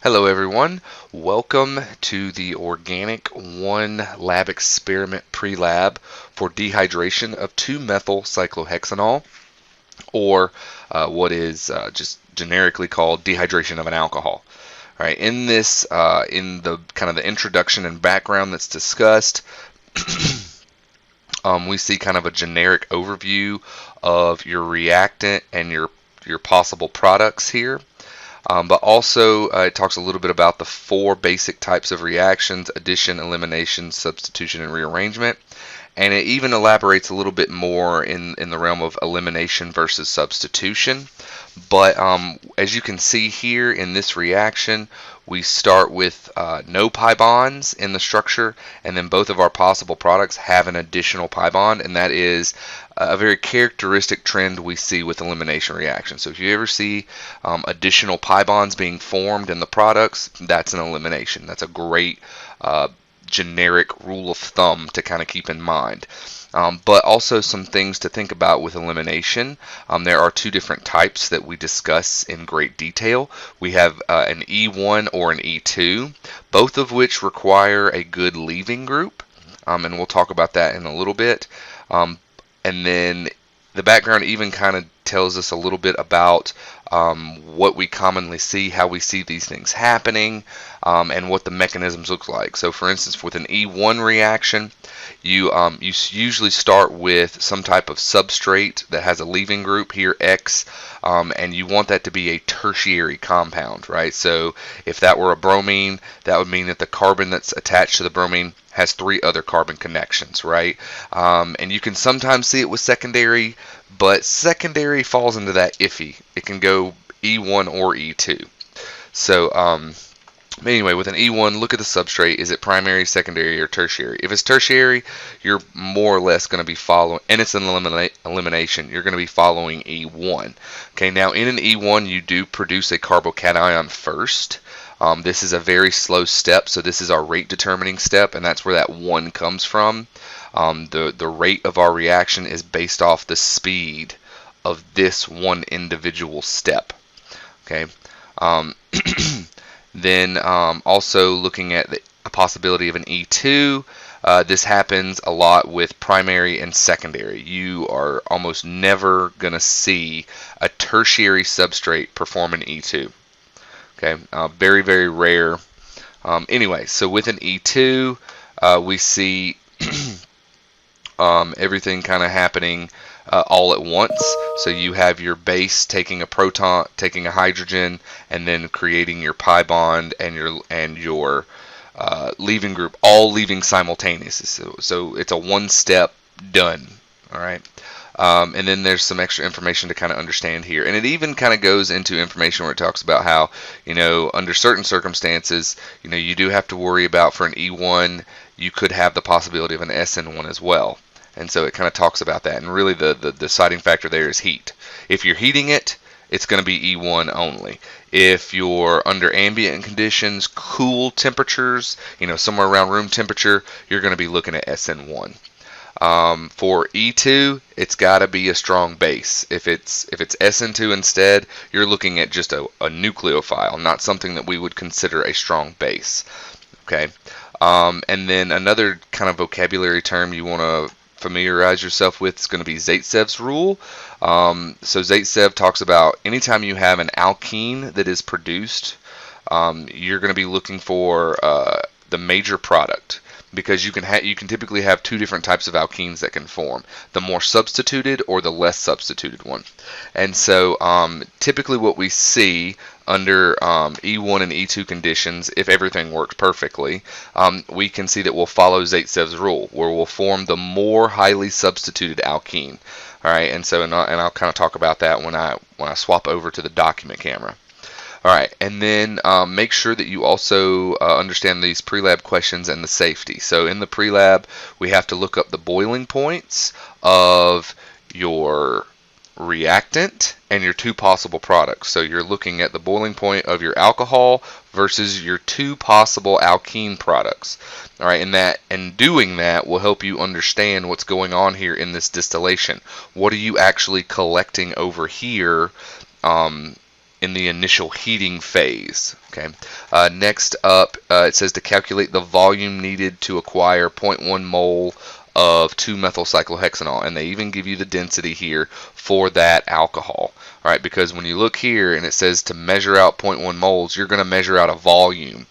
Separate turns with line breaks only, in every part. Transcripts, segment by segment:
Hello everyone, welcome to the Organic 1 lab experiment pre-lab for dehydration of 2-methyl cyclohexanol, or what is just generically called dehydration of an alcohol. All right, in this, in the kind of the introduction and background that's discussed, we see kind of a generic overview of your reactant and your possible products here. But also it talks a little bit about the 4 basic types of reactions: addition, elimination, substitution, and rearrangement. And it even elaborates a little bit more in the realm of elimination versus substitution. But as you can see here in this reaction, we start with no pi bonds in the structure, and then both of our possible products have an additional pi bond, and that is a very characteristic trend we see with elimination reactions. So if you ever see additional pi bonds being formed in the products, that's an elimination. That's a great generic rule of thumb to kind of keep in mind. But also some things to think about with elimination. There are 2 different types that we discuss in great detail. We have an E1 or an E2, both of which require a good leaving group, and we'll talk about that in a little bit. And then the background even kind of tells us a little bit about what we commonly see, how we see these things happening, and what the mechanisms look like. So for instance, with an E1 reaction, you usually start with some type of substrate that has a leaving group here, X, and you want that to be a tertiary compound, right? So if that were a bromine, that would mean that the carbon that's attached to the bromine has 3 other carbon connections, right? And you can sometimes see it with secondary, but secondary falls into that iffy. It can go E1 or E2. So anyway, with an E1, look at the substrate. Is it primary, secondary, or tertiary? If it's tertiary, you're more or less going to be following, and it's an elimination, you're going to be following E1. Okay, now in an E1, you do produce a carbocation first. This is a very slow step, so this is our rate determining step, and that's where that 1 comes from. The rate of our reaction is based off the speed of this one individual step. Okay. Then also looking at a possibility of an E2, this happens a lot with primary and secondary. You are almost never going to see a tertiary substrate perform an E2. Okay, very, very rare. Anyway, so with an E2, we see everything kind of happening all at once. So you have your base taking a proton, taking a hydrogen, and then creating your pi bond and your leaving group, all leaving simultaneously. So it's a one-step done. All right. And then there's some extra information to kind of understand here. And it even kind of goes into information where it talks about how, under certain circumstances, you do have to worry about, for an E1, you could have the possibility of an SN1 as well. And so it kind of talks about that. And really the deciding factor there is heat. If you're heating it, it's going to be E1 only. If you're under ambient conditions, cool temperatures, somewhere around room temperature, you're going to be looking at SN1. For E2, it's got to be a strong base. If it's SN2 instead, you're looking at just a nucleophile, not something that we would consider a strong base. Okay, and then another kind of vocabulary term you want to familiarize yourself with is going to be Zaitsev's rule. So Zaitsev talks about anytime you have an alkene that is produced, you're going to be looking for the major product, because you can typically have 2 different types of alkenes that can form: the more substituted or the less substituted one. And so typically what we see under E1 and E2 conditions, if everything works perfectly, we can see that we'll follow Zaitsev's rule, where we'll form the more highly substituted alkene. All right, and so I'll kind of talk about that when I swap over to the document camera. All right, and then make sure that you also understand these pre-lab questions and the safety. So in the pre-lab, we have to look up the boiling points of your reactant and your 2 possible products. So you're looking at the boiling point of your alcohol versus your 2 possible alkene products. All right, and doing that will help you understand what's going on here in this distillation. What are you actually collecting over here? in the initial heating phase. Okay. Next up, it says to calculate the volume needed to acquire 0.1 mole of 2-methylcyclohexanol, and they even give you the density here for that alcohol. All right, because when you look here and it says to measure out 0.1 moles, you're going to measure out a volume.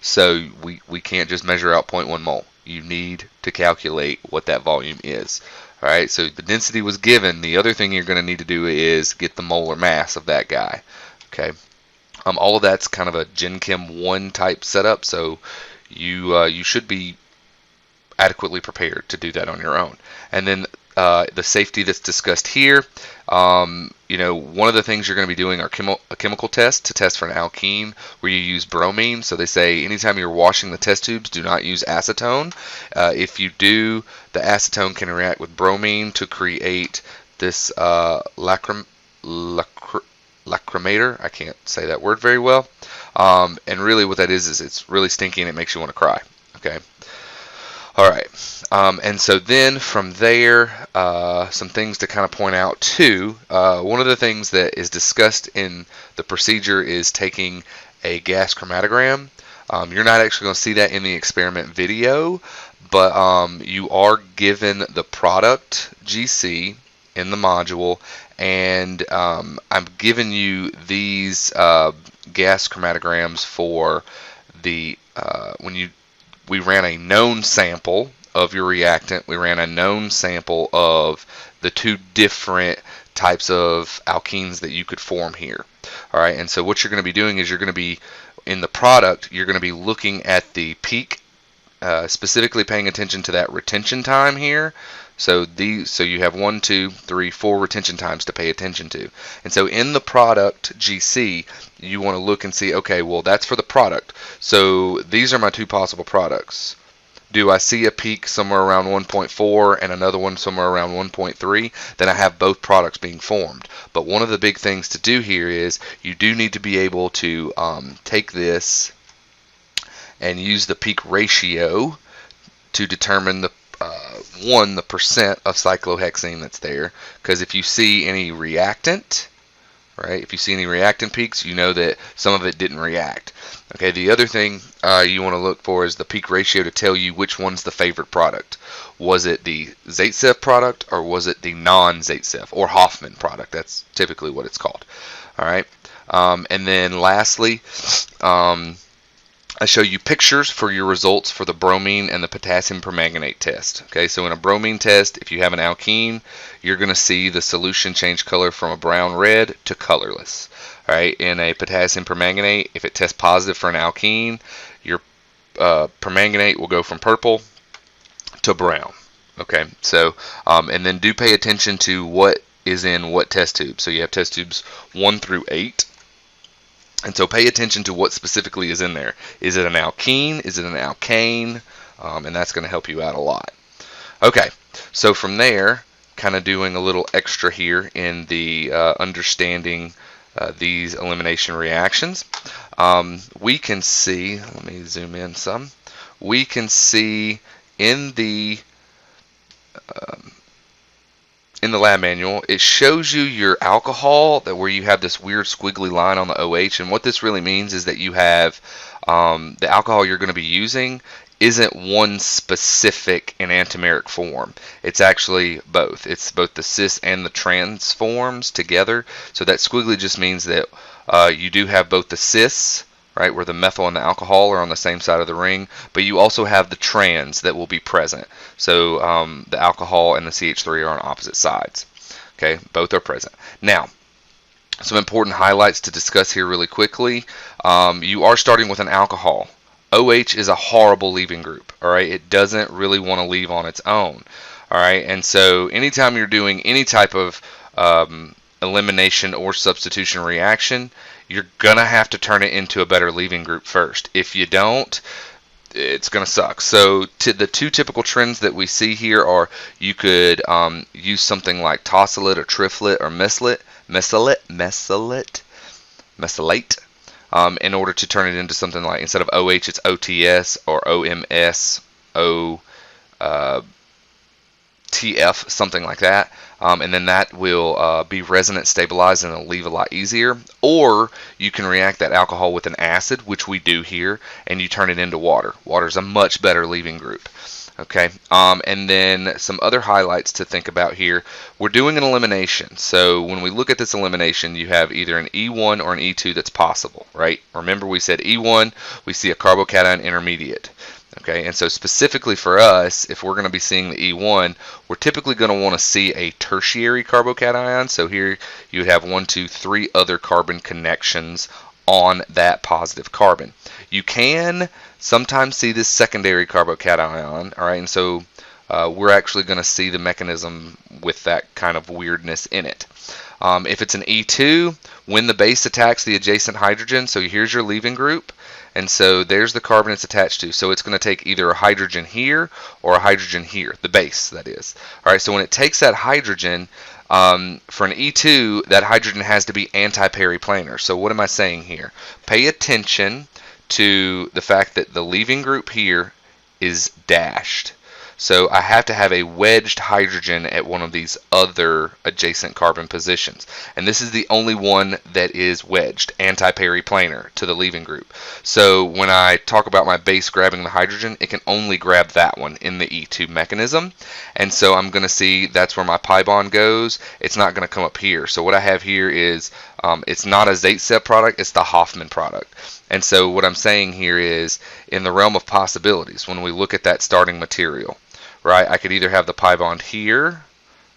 So we can't just measure out 0.1 mole. You need to calculate what that volume is. All right, so the density was given. The other thing you're going to need to do is get the molar mass of that guy. Okay, all of that's kind of a Gen Chem 1 type setup, so you should be adequately prepared to do that on your own. And then the safety that's discussed here, one of the things you're going to be doing are a chemical test to test for an alkene where you use bromine. So they say anytime you're washing the test tubes, do not use acetone. If you do, the acetone can react with bromine to create this lacrimator. I can't say that word very well. And really what that is it's really stinky and it makes you want to cry. Okay. All right, and so then from there, some things to kind of point out too. One of the things that is discussed in the procedure is taking a gas chromatogram. You're not actually going to see that in the experiment video, but you are given the product GC in the module, and I'm giving you these gas chromatograms for the we ran a known sample of your reactant. We ran a known sample of the two different types of alkenes that you could form here. All right, and so what you're going to be doing is you're going to be, in the product, you're going to be looking at the peak, specifically paying attention to that retention time here. So you have 1, 2, 3, 4 retention times to pay attention to. And so in the product GC, you want to look and see, okay, well, that's for the product. So these are my two possible products. Do I see a peak somewhere around 1.4 and another one somewhere around 1.3? Then I have both products being formed. But one of the big things to do here is you do need to be able to take this and use the peak ratio to determine the the percent of cyclohexane that's there, because if you see any reactant, right, if you see any reactant peaks, you know that some of it didn't react. Okay, the other thing you want to look for is the peak ratio to tell you which one's the favorite product. Was it the Zaitsev product or was it the non-Zaitsev or Hoffman product? That's typically what it's called. All right, and then lastly, I show you pictures for your results for the bromine and the potassium permanganate test. Okay, so in a bromine test, if you have an alkene, you're going to see the solution change color from a brown red to colorless. All right, in a potassium permanganate, if it tests positive for an alkene, your permanganate will go from purple to brown. Okay, so and then do pay attention to what is in what test tube. So you have test tubes 1 through 8. And so pay attention to what specifically is in there. Is it an alkene? Is it an alkane? And that's going to help you out a lot. Okay, so from there, kind of doing a little extra here in the understanding these elimination reactions. We can see, let me zoom in some. We can see in the lab manual, it shows you your alcohol, that where you have this weird squiggly line on the OH, and what this really means is that you have the alcohol you're going to be using isn't one specific enantiomeric form. It's actually both. It's both the cis and the trans forms together. So that squiggly just means that you do have both the cis, right, where the methyl and the alcohol are on the same side of the ring, but you also have the trans that will be present. So the alcohol and the CH3 are on opposite sides. Okay, both are present. Now, some important highlights to discuss here really quickly. You are starting with an alcohol. OH is a horrible leaving group. All right, it doesn't really want to leave on its own. All right, and so anytime you're doing any type of elimination or substitution reaction, you're gonna have to turn it into a better leaving group first. If you don't, it's gonna suck. So the two typical trends that we see here are you could use something like tosylate or triflate or mesylate in order to turn it into something like, instead of OH, it's OTS or OMS, TF, something like that. and then that will be resonance stabilized and it'll leave a lot easier. Or you can react that alcohol with an acid, which we do here, and you turn it into water. Water is a much better leaving group. Okay, and then some other highlights to think about here. We're doing an elimination. So when we look at this elimination, you have either an E1 or an E2 that's possible, right? Remember we said E1, we see a carbocation intermediate. Okay, and so specifically for us, if we're going to be seeing the E1, we're typically going to want to see a tertiary carbocation. So here you would have 1, 2, 3 other carbon connections on that positive carbon. You can sometimes see this secondary carbocation, all right, and so we're actually going to see the mechanism with that kind of weirdness in it. If it's an E2, when the base attacks the adjacent hydrogen, so here's your leaving group, and so there's the carbon it's attached to. So it's going to take either a hydrogen here or a hydrogen here, the base, that is. All right, so when it takes that hydrogen, for an E2, that hydrogen has to be anti-periplanar. So what am I saying here? Pay attention to the fact that the leaving group here is dashed. So I have to have a wedged hydrogen at one of these other adjacent carbon positions. And this is the only one that is wedged, anti-periplanar, to the leaving group. So when I talk about my base grabbing the hydrogen, it can only grab that one in the E2 mechanism. And so I'm going to see that's where my pi bond goes. It's not going to come up here. So what I have here is, it's not a Zaitsev product, it's the Hofmann product. And so what I'm saying here is, in the realm of possibilities, when we look at that starting material, right, I could either have the pi bond here,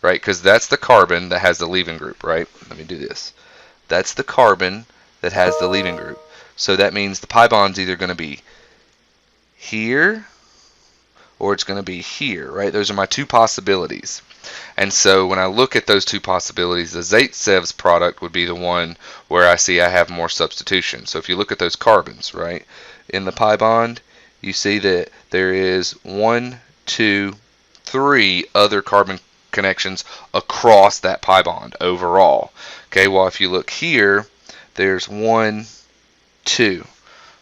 right, because that's the carbon that has the leaving group, right? Let me do this. That's the carbon that has the leaving group. So that means the pi bond's either going to be here or it's going to be here, right? Those are my two possibilities. And so when I look at those two possibilities, the Zaitsev's product would be the one where I see I have more substitution. So if you look at those carbons, right, in the pi bond, you see that there is 1, 2, 3 other carbon connections across that pi bond overall. Okay, well if you look here, there's 1, 2.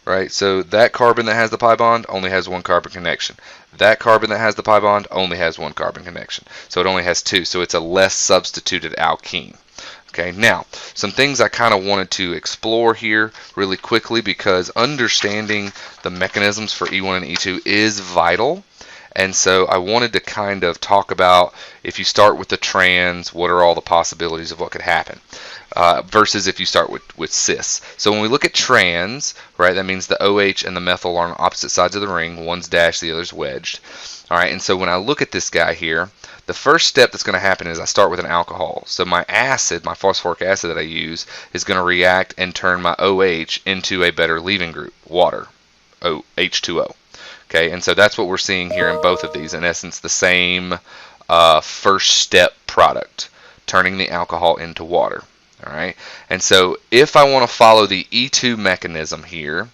Right, so that carbon that has the pi bond only has one carbon connection. That carbon that has the pi bond only has one carbon connection. So it only has 2. So it's a less substituted alkene. Okay, now some things I kind of wanted to explore here really quickly, because understanding the mechanisms for E1 and E2 is vital. And so I wanted to kind of talk about, if you start with the trans, what are all the possibilities of what could happen, versus if you start with cis. So when we look at trans, right, that means the OH and the methyl are on opposite sides of the ring. One's dashed, the other's wedged. All right, and so when I look at this guy here, the first step that's going to happen is I start with an alcohol. So my acid, my phosphoric acid that I use, is going to react and turn my OH into a better leaving group, water, H2O. Okay, and so that's what we're seeing here in both of these. In essence, the same first step product, turning the alcohol into water. All right, and so if I want to follow the E2 mechanism here,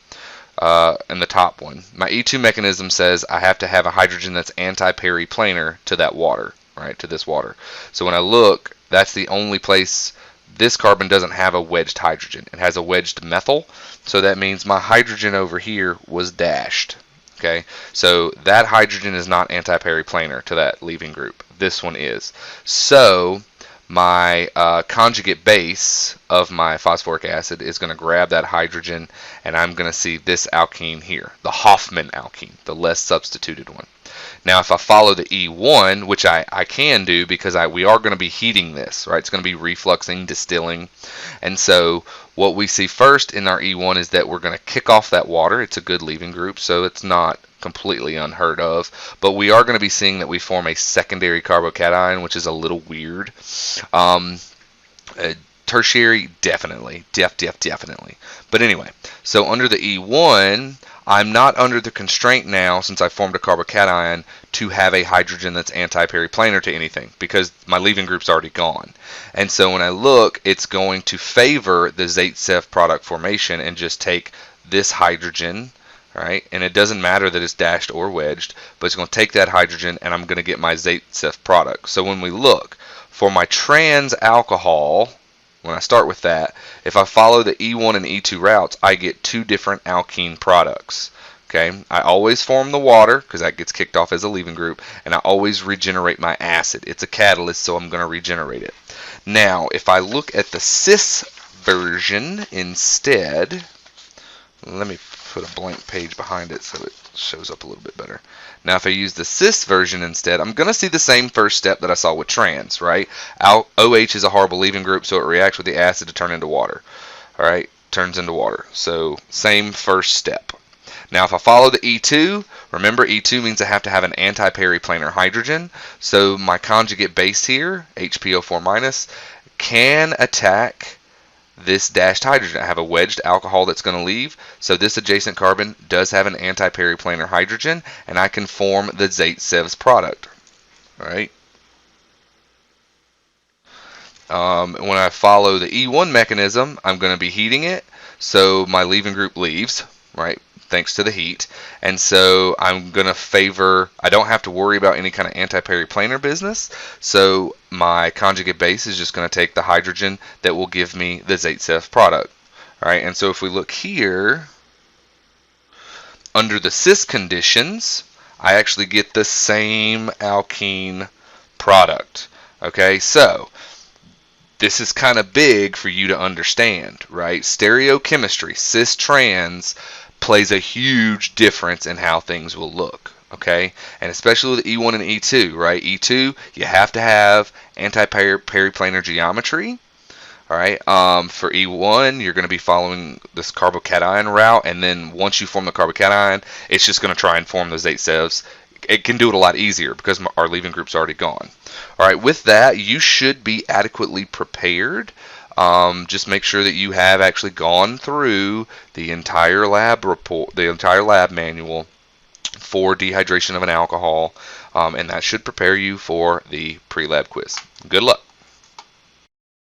in the top one, my E2 mechanism says I have to have a hydrogen that's anti-periplanar to that water, right, to this water. So when I look, that's the only place this carbon doesn't have a wedged hydrogen. It has a wedged methyl, so that means my hydrogen over here was dashed. Okay, so that hydrogen is not anti-periplanar to that leaving group. This one is. So my conjugate base of my phosphoric acid is going to grab that hydrogen, and I'm going to see this alkene here, the Hofmann alkene, the less substituted one. Now, if I follow the E1, which I can do because we are going to be heating this, right? It's going to be refluxing, distilling. And so what we see first in our E1 is that we're going to kick off that water. It's a good leaving group, so it's not completely unheard of. But we are going to be seeing that we form a secondary carbocation, which is a little weird. Tertiary, definitely. Definitely. But anyway, so under the E1, I'm not under the constraint now, since I formed a carbocation, to have a hydrogen that's anti-periplanar to anything, because my leaving group's already gone. And so when I look, it's going to favor the Zaitsev product formation and just take this hydrogen, right? And it doesn't matter that it's dashed or wedged, but it's going to take that hydrogen and I'm going to get my Zaitsev product. So when we look for my trans alcohol, when I start with that, if I follow the E1 and E2 routes, I get two different alkene products. Okay, I always form the water because that gets kicked off as a leaving group, and I always regenerate my acid. It's a catalyst, so I'm going to regenerate it. Now, if I look at the cis version instead, let me put a blank page behind it so it shows up a little bit better. Now, if I use the cis version instead, I'm going to see the same first step that I saw with trans, right? OH is a horrible leaving group, so it reacts with the acid to turn into water. All right, turns into water. So, same first step. Now, if I follow the E2, remember E2 means I have to have an anti-periplanar hydrogen. So my conjugate base here, HPO4-, can attack this dashed hydrogen. I have a wedged alcohol that's going to leave. So this adjacent carbon does have an anti-periplanar hydrogen, and I can form the Zaitsev product. All right. When I follow the E1 mechanism, I'm going to be heating it. So my leaving group leaves, right? Thanks to the heat. And so I'm going to favor, I don't have to worry about any kind of anti-periplanar business. So my conjugate base is just going to take the hydrogen that will give me the Zaitsev product. All right, and so if we look here, under the cis conditions, I actually get the same alkene product. Okay, so this is kind of big for you to understand, right? Stereochemistry, cis-trans, plays a huge difference in how things will look, okay? And especially with E1 and E2, right? E2, you have to have anti-periplanar geometry, all right? For E1, you're going to be following this carbocation route, and then once you form the carbocation, it's just going to try and form those Zaitsevs. It can do it a lot easier because our leaving group's already gone. All right, with that, you should be adequately prepared. Just make sure that you have actually gone through the entire lab report, the entire lab manual for dehydration of an alcohol, and that should prepare you for the pre-lab quiz. Good luck.